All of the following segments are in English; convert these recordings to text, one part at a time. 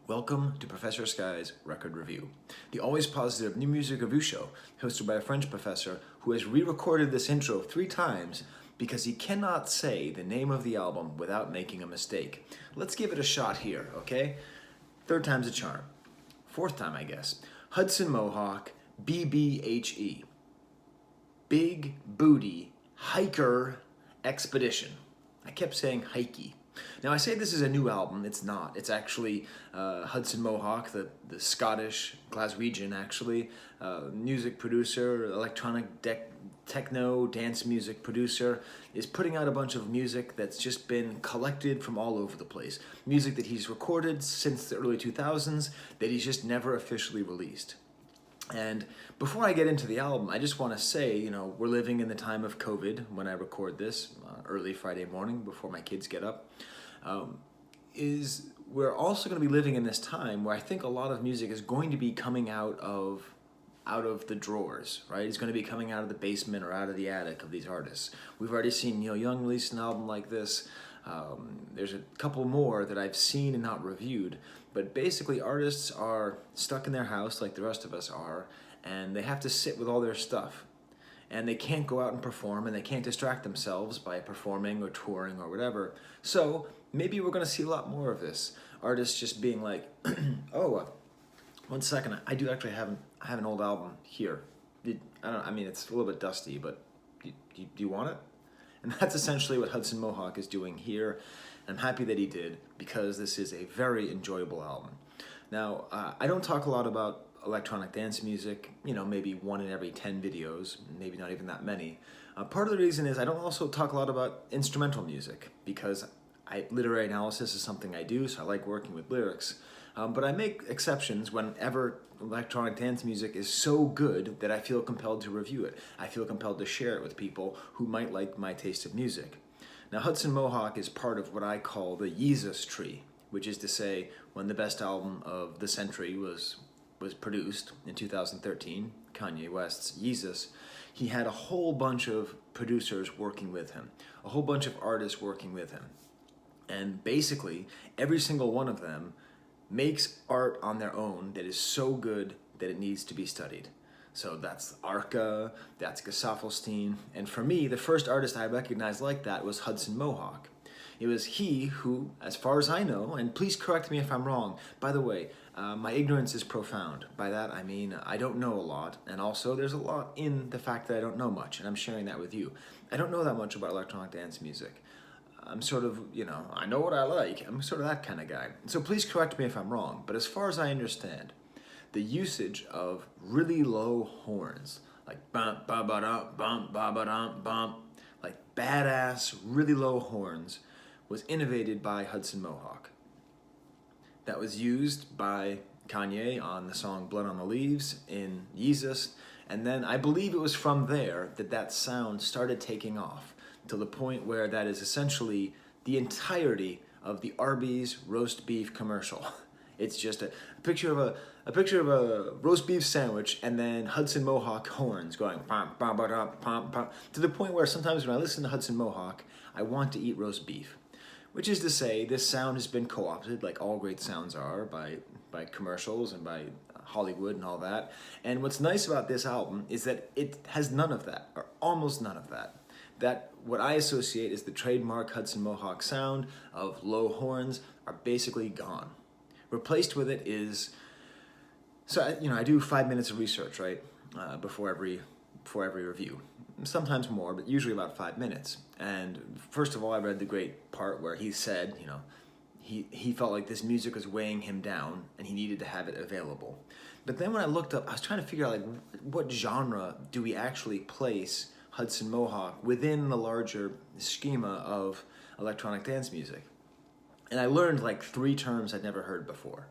Welcome to Professor Skye's Record Review, the always positive new music review show hosted by a French professor who has re-recorded this intro 3 times because he cannot say the name of the album without making a mistake. Let's give it a shot here, okay? 3rd time's a charm. 4th time, I guess. Hudson Mohawke, B.B.H.E. Big Booty Hiker Expedition. I kept saying hikey. Now I say this is a new album, it's not. It's actually Hudson Mohawke, the Scottish Glaswegian actually, music producer, electronic techno, dance music producer, is putting out a bunch of music that's just been collected from all over the place. Music that he's recorded since the early 2000s that he's just never officially released. And before I get into the album, I just want to say, we're living in the time of COVID when I record this, early Friday morning before my kids get up. We're also going to be living in this time where I think a lot of music is going to be coming out of the drawers, right? It's going to be coming out of the basement or out of the attic of these artists. We've already seen Neil Young release an album like this. There's a couple more that I've seen and not reviewed, but basically artists are stuck in their house like the rest of us are, and they have to sit with all their stuff. And they can't go out and perform, and they can't distract themselves by performing or touring or whatever. So maybe we're going to see a lot more of this. Artists just being like, oh, 1 second, I do actually have an old album here. It's a little bit dusty, but do you want it? And that's essentially what Hudson Mohawke is doing here. I'm happy that he did, because this is a very enjoyable album. Now, I don't talk a lot about electronic dance music, maybe 1 in every 10 videos, maybe not even that many. Part of the reason is I don't also talk a lot about instrumental music, because literary analysis is something I do, so I like working with lyrics. But I make exceptions whenever electronic dance music is so good that I feel compelled to review it. I feel compelled to share it with people who might like my taste of music. Now, Hudson Mohawke is part of what I call the Yeezus tree, which is to say, when the best album of the century was produced in 2013, Kanye West's Yeezus, he had a whole bunch of producers working with him, a whole bunch of artists working with him. And basically, every single one of them makes art on their own that is so good that it needs to be studied. So that's Arca, that's Gesaffelstein, and for me, the first artist I recognized like that was Hudson Mohawke. It was he who, as far as I know, and please correct me if I'm wrong, by the way, my ignorance is profound. By that I mean I don't know a lot, and also there's a lot in the fact that I don't know much, and I'm sharing that with you. I don't know that much about electronic dance music. I'm sort of, I know what I like. I'm sort of that kind of guy. So please correct me if I'm wrong, but as far as I understand, the usage of really low horns, like bump, ba ba dum, bump, ba ba dum, bump, like badass, really low horns, was innovated by Hudson Mohawke. That was used by Kanye on the song Blood on the Leaves in Yeezus, and then I believe it was from there that sound started taking off, to the point where that is essentially the entirety of the Arby's roast beef commercial. It's just a picture of a roast beef sandwich, and then Hudson Mohawke horns going pom pom pom pom pom, to the point where sometimes when I listen to Hudson Mohawke, I want to eat roast beef. Which is to say, this sound has been co-opted, like all great sounds are, by commercials and by Hollywood and all that. And what's nice about this album is that it has none of that, or almost none of that. That what I associate is the trademark Hudson Mohawke sound of low horns are basically gone. Replaced with it is, so I do 5 minutes of research, right, before every review. Sometimes more, but usually about 5 minutes. And first of all, I read the great part where he said, he felt like this music was weighing him down and he needed to have it available. But then when I looked up, I was trying to figure out what genre do we actually place Hudson Mohawke within the larger schema of electronic dance music. And I learned 3 terms I'd never heard before.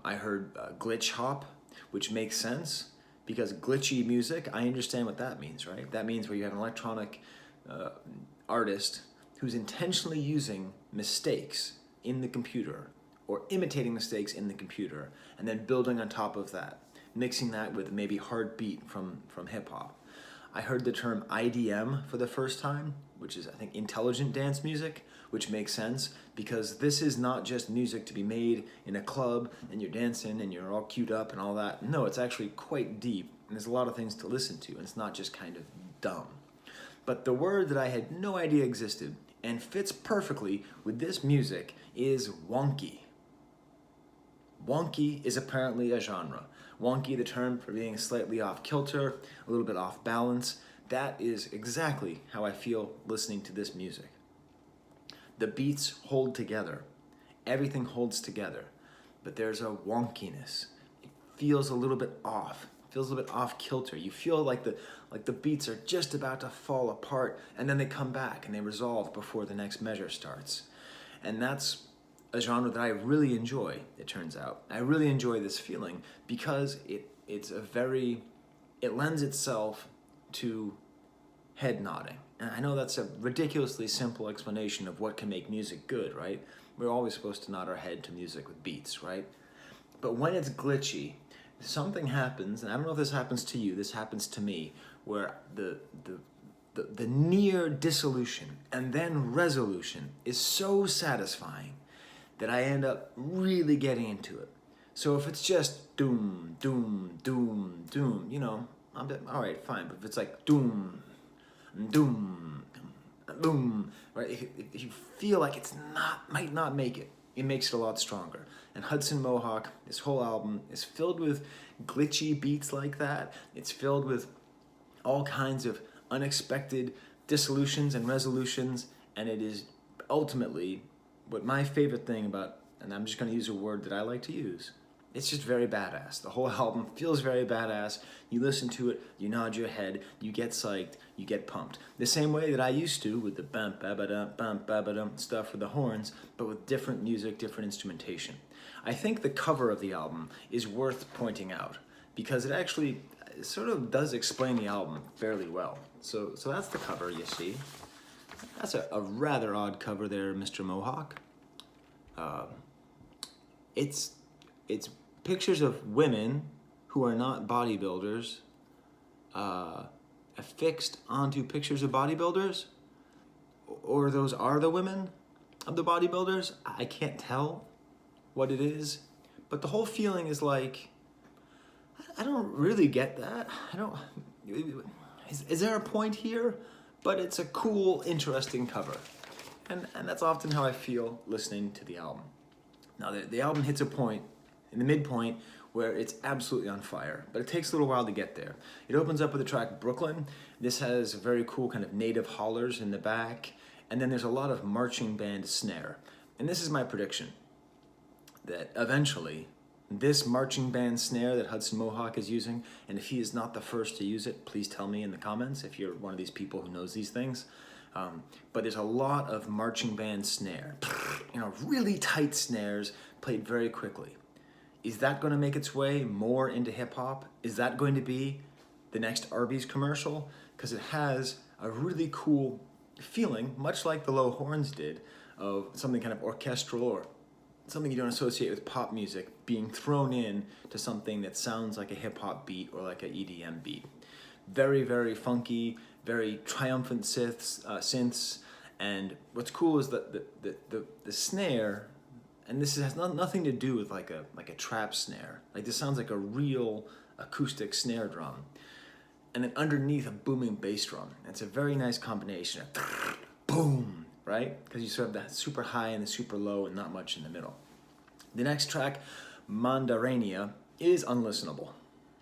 I heard glitch hop, which makes sense, because glitchy music, I understand what that means, right? That means where you have an electronic artist who's intentionally using mistakes in the computer or imitating mistakes in the computer and then building on top of that, mixing that with maybe hard beat from hip hop. I heard the term IDM for the first time, which is, I think, intelligent dance music, which makes sense because this is not just music to be made in a club and you're dancing and you're all queued up and all that. No, it's actually quite deep and there's a lot of things to listen to and it's not just kind of dumb. But the word that I had no idea existed and fits perfectly with this music is wonky. Wonky is apparently a genre. Wonky, the term for being slightly off kilter, a little bit off balance. That is exactly how I feel listening to this music. The beats hold together. Everything holds together. But there's a wonkiness. It feels a little bit off. It feels a little bit off kilter. You feel like the beats are just about to fall apart and then they come back and they resolve before the next measure starts. And that's a genre that I really enjoy, it turns out. I really enjoy this feeling because it lends itself to head nodding. And I know that's a ridiculously simple explanation of what can make music good, right? We're always supposed to nod our head to music with beats, right? But when it's glitchy, something happens, and I don't know if this happens to you, this happens to me, where the near dissolution and then resolution is so satisfying that I end up really getting into it. So if it's just doom, doom, doom, doom, you know, all right, fine. But if it's like doom, doom, boom, right? If you feel like might not make it, it makes it a lot stronger. And Hudson Mohawke, this whole album is filled with glitchy beats like that. It's filled with all kinds of unexpected dissolutions and resolutions, and it is ultimately what my favorite thing about, and I'm just going to use a word that I like to use, it's just very badass. The whole album feels very badass. You listen to it, you nod your head, you get psyched, you get pumped. The same way that I used to with the bump ba dum stuff with the horns, but with different music, different instrumentation. I think the cover of the album is worth pointing out because it actually sort of does explain the album fairly well. So that's the cover, you see. That's a rather odd cover there, Mr. Mohawke. It's pictures of women who are not bodybuilders affixed onto pictures of bodybuilders, or those are the women of the bodybuilders. I can't tell what it is, but the whole feeling is like, I don't really get that. Is there a point here? But it's a cool, interesting cover. And that's often how I feel listening to the album. Now, the album hits a point, in the midpoint, where it's absolutely on fire, but it takes a little while to get there. It opens up with the track Brooklyn. This has very cool kind of native hollers in the back, and then there's a lot of marching band snare. And this is my prediction, that eventually, this marching band snare that Hudson Mohawke is using, and if he is not the first to use it, please tell me in the comments if you're one of these people who knows these things. But there's a lot of marching band snare, really tight snares played very quickly. Is that going to make its way more into hip hop? Is that going to be the next Arby's commercial? Because it has a really cool feeling, much like the low horns did, of something kind of orchestral or something you don't associate with pop music being thrown in to something that sounds like a hip hop beat or like an EDM beat. Very, very funky, very triumphant synths. And what's cool is that the snare, and this has nothing to do with like a trap snare. Like this sounds like a real acoustic snare drum. And then underneath a booming bass drum. It's a very nice combination of boom, right? Because you sort of that super high and the super low and not much in the middle. The next track, Mandarania, is unlistenable.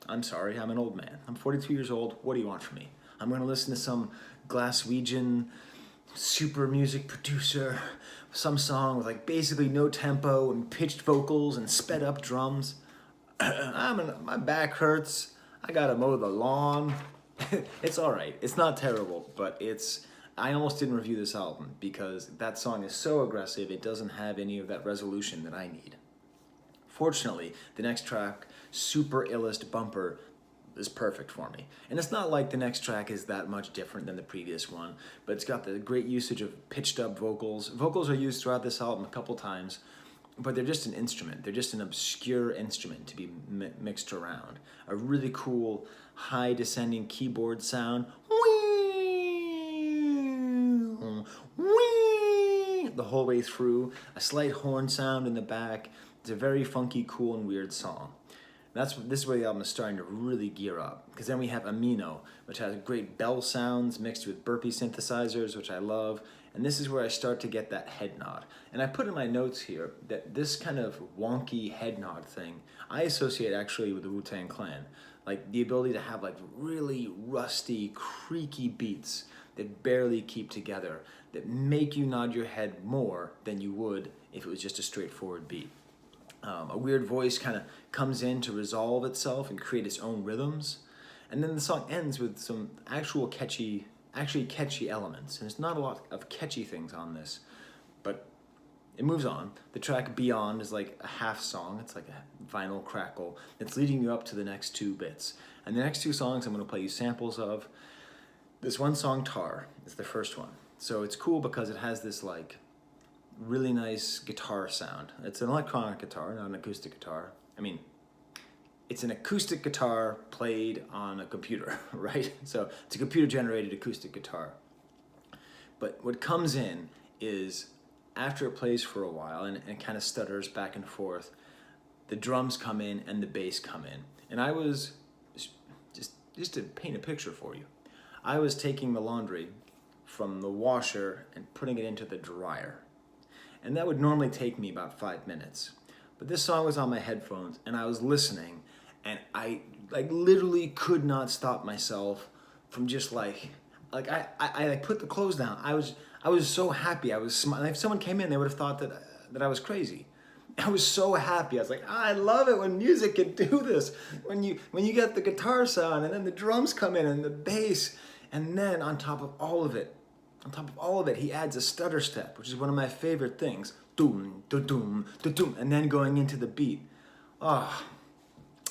I'm sorry, I'm an old man. I'm 42 years old. What do you want from me? I'm going to listen to some Glaswegian super music producer, some song with like basically no tempo and pitched vocals and sped up drums. My back hurts. I gotta mow the lawn. It's all right. It's not terrible, but I almost didn't review this album because that song is so aggressive, it doesn't have any of that resolution that I need. Fortunately, the next track, Super Illest Bumper, is perfect for me. And it's not like the next track is that much different than the previous one, but it's got the great usage of pitched up vocals. Vocals are used throughout this album a couple times, but they're just an instrument. They're just an obscure instrument to be mixed around. A really cool high descending keyboard sound. The whole way through. A slight horn sound in the back. It's a very funky, cool, and weird song. This is where the album is starting to really gear up. Because then we have Amino, which has great bell sounds mixed with burpee synthesizers, which I love. And this is where I start to get that head nod. And I put in my notes here that this kind of wonky head nod thing, I associate actually with the Wu-Tang Clan. Like the ability to have like really rusty, creaky beats that barely keep together, that make you nod your head more than you would if it was just a straightforward beat. A weird voice kind of comes in to resolve itself and create its own rhythms. And then the song ends with some actually catchy elements. And there's not a lot of catchy things on this, but it moves on. The track Beyond is like a half song. It's like a vinyl crackle that's leading you up to the next two bits. And the next two songs I'm going to play you samples of. This one song, Tar, is the first one. So it's cool because it has this like really nice guitar sound. It's an electronic guitar, not an acoustic guitar. I mean, it's an acoustic guitar played on a computer, right? So it's a computer-generated acoustic guitar. But what comes in is, after it plays for a while and kind of stutters back and forth, the drums come in and the bass come in. And I was, just to paint a picture for you, I was taking the laundry from the washer and putting it into the dryer. And that would normally take me about 5 minutes. But this song was on my headphones and I was listening, and I like literally could not stop myself from just like I put the clothes down. I was so happy. I was smiling. If someone came in, they would have thought that I was crazy. I was so happy. I was like, I love it when music can do this. When you get the guitar sound and then the drums come in and the bass, and then on top of all of it, he adds a stutter step, which is one of my favorite things. Doom, da-doom, da-doom, and then going into the beat. Oh,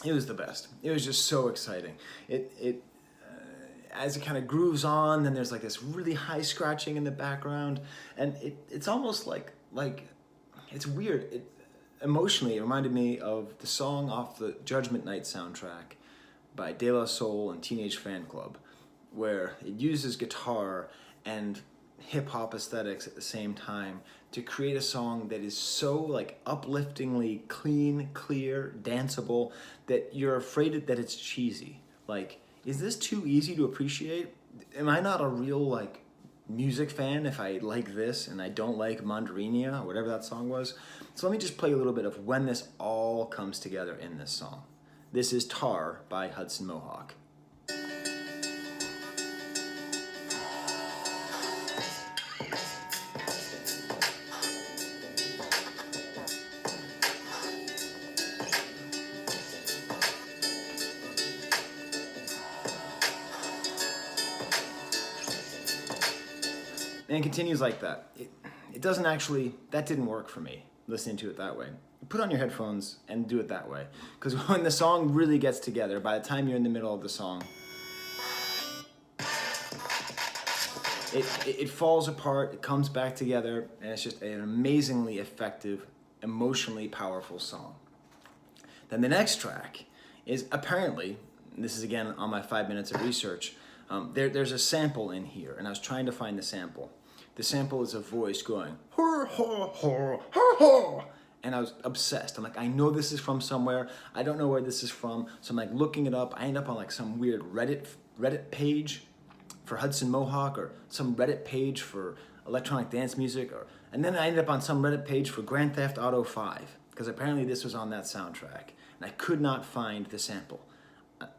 it was the best. It was just so exciting. As it kind of grooves on, then there's like this really high scratching in the background, and it's almost like it's weird. Emotionally, it reminded me of the song off the Judgment Night soundtrack by De La Soul and Teenage Fan Club, where it uses guitar and hip-hop aesthetics at the same time to create a song that is so like upliftingly clean, clear, danceable that you're afraid that it's cheesy. Like, is this too easy to appreciate? Am I not a real like music fan if I like this and I don't like Mandarinia or whatever that song was? So let me just play a little bit of when this all comes together in this song. This is Tar by Hudson Mohawke. And it continues like that. It doesn't actually, that didn't work for me, listening to it that way. Put on your headphones and do it that way. Because when the song really gets together, by the time you're in the middle of the song, it falls apart, it comes back together, and it's just an amazingly effective, emotionally powerful song. Then the next track is apparently, and this is again on my 5 minutes of research, there's a sample in here, and I was trying to find the sample. The sample is a voice going, hor, hor, hor, hor, hor. And I was obsessed. I'm like, I know this is from somewhere. I don't know where this is from. So I'm like looking it up. I end up on like some weird Reddit page for Hudson Mohawke, or some Reddit page for electronic dance music, and then I ended up on some Reddit page for Grand Theft Auto 5, because apparently this was on that soundtrack. And I could not find the sample.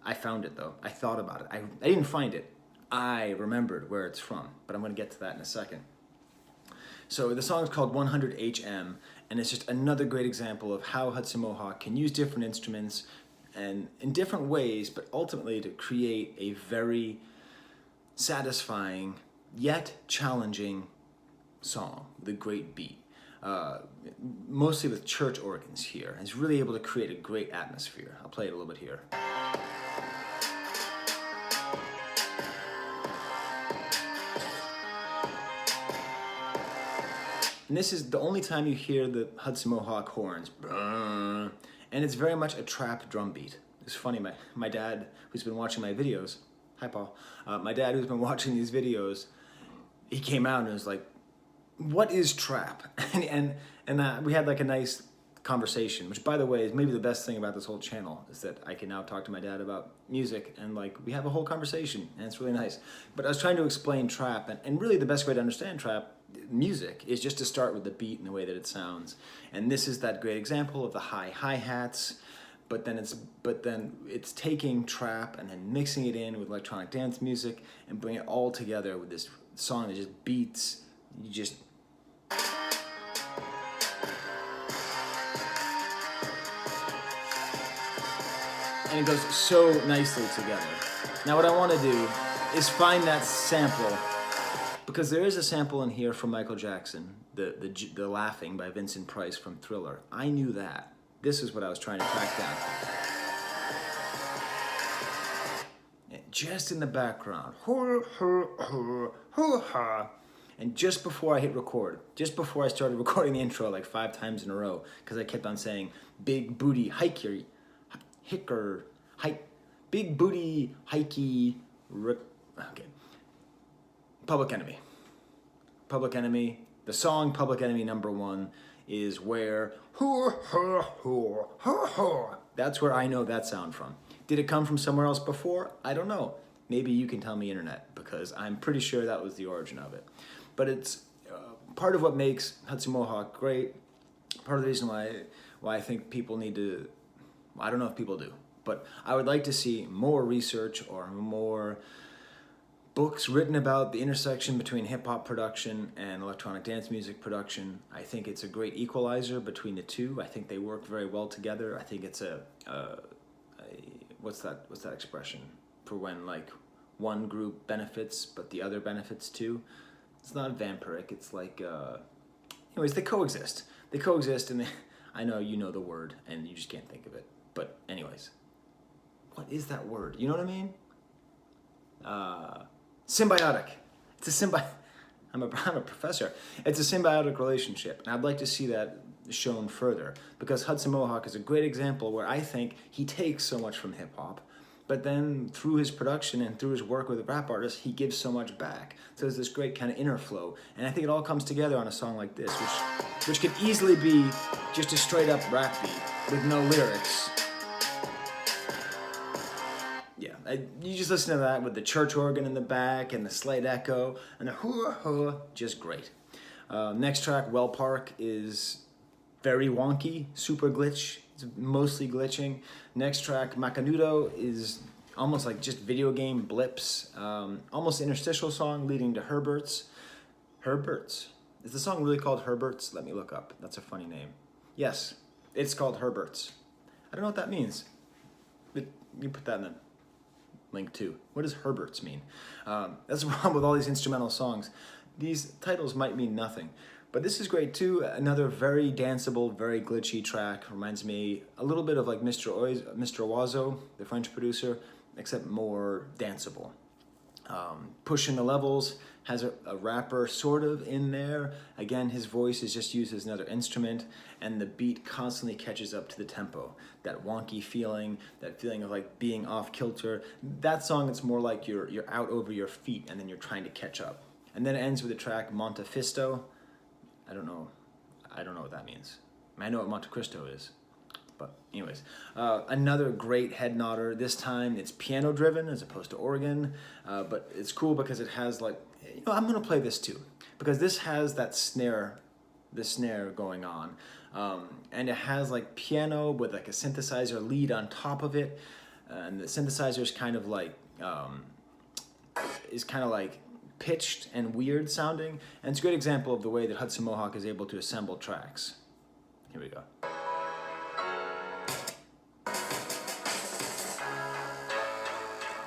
I found it though. I thought about it. I didn't find it. I remembered where it's from, but I'm going to get to that in a second. So the song is called 100 HM, and it's just another great example of how Hudson Mohawke can use different instruments and in different ways, but ultimately to create a very satisfying yet challenging song with a great beat. Mostly with church organs here. And he's really able to create a great atmosphere. I'll play it a little bit here. And this is the only time you hear the Hudson Mohawke horns. And it's very much a trap drum beat. It's funny, my dad, who's been watching my videos, hi Paul, my dad who's been watching these videos, he came out and was like, what is trap? And we had like a nice conversation, which by the way is maybe the best thing about this whole channel, is that I can now talk to my dad about music and like we have a whole conversation and it's really nice. But I was trying to explain trap, and really the best way to understand trap music is just to start with the beat and the way that it sounds. And this is that great example of the high hi-hats, but then it's taking trap and then mixing it in with electronic dance music and bring it all together with this song that just beats, you just and it goes so nicely together. Now what I want to do is find that sample, because there is a sample in here from Michael Jackson, the Laughing by Vincent Price from Thriller. I knew that. This is what I was trying to track down. And just in the background, and just before I hit record, just before I started recording the intro like 5 times in a row, because I kept on saying big booty hiker, big booty hikey, okay. Public Enemy, the song Public Enemy #1 is where, that's where I know that sound from. Did it come from somewhere else before? I don't know. Maybe you can tell me, internet, because I'm pretty sure that was the origin of it. But it's part of what makes Hudson Mohawke great, part of the reason why I think people need to, I don't know if people do, but I would like to see more research or more books written about the intersection between hip-hop production and electronic dance music production. I think it's a great equalizer between the two. I think they work very well together. I think it's a what's that expression for when like one group benefits but the other benefits too? It's not vampiric. It's like anyways, they coexist. And I know you know the word and you just can't think of it. But anyways, what is that word? You know what I mean? Symbiotic. It's a I'm a professor. It's a symbiotic relationship, and I'd like to see that shown further, because Hudson Mohawke is a great example where I think he takes so much from hip hop, but then through his production and through his work with rap artists, he gives so much back. So there's this great kind of inner flow, and I think it all comes together on a song like this, which could easily be just a straight up rap beat with no lyrics. You just listen to that with the church organ in the back and the slight echo and the hoo-ha, just great. Next track, Well Park, is very wonky, super glitch. It's mostly glitching. Next track, Macanudo, is almost like just video game blips. Almost interstitial song leading to Herbert's. Herbert's. Is the song really called Herbert's? Let me look up. That's a funny name. Yes, it's called Herbert's. I don't know what that means. But you put that in the link too. What does Herbert's mean? That's the problem with all these instrumental songs. These titles might mean nothing, but this is great too. Another very danceable, very glitchy track. Reminds me a little bit of like Mr. Oizo, the French producer, except more danceable. Pushing the levels, has a rapper sort of in there. Again, his voice is just used as another instrument, and the beat constantly catches up to the tempo. That wonky feeling, that feeling of like being off kilter. That song, it's more like you're out over your feet and then you're trying to catch up. And then it ends with the track Montefisto. I don't know what that means. I know what Monte Cristo is. But anyways, another great head nodder. This time it's piano driven as opposed to organ, but it's cool because it has like, I'm gonna play this too, because this has that snare, the snare going on, and it has like piano with like a synthesizer lead on top of it, and the synthesizer is kind of like pitched and weird sounding, and it's a good example of the way that Hudson Mohawke is able to assemble tracks. Here we go.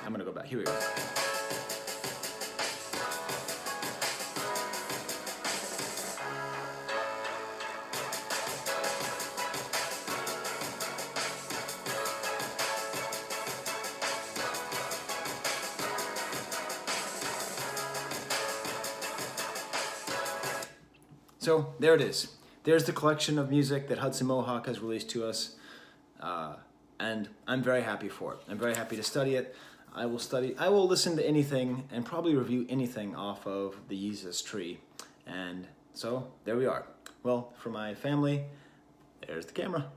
I'm gonna go back. Here we go. So there it is. There's the collection of music that Hudson Mohawke has released to us. And I'm very happy for it. I'm very happy to study it. I will listen to anything and probably review anything off of the Yeezus tree. And so there we are. Well, for my family, there's the camera.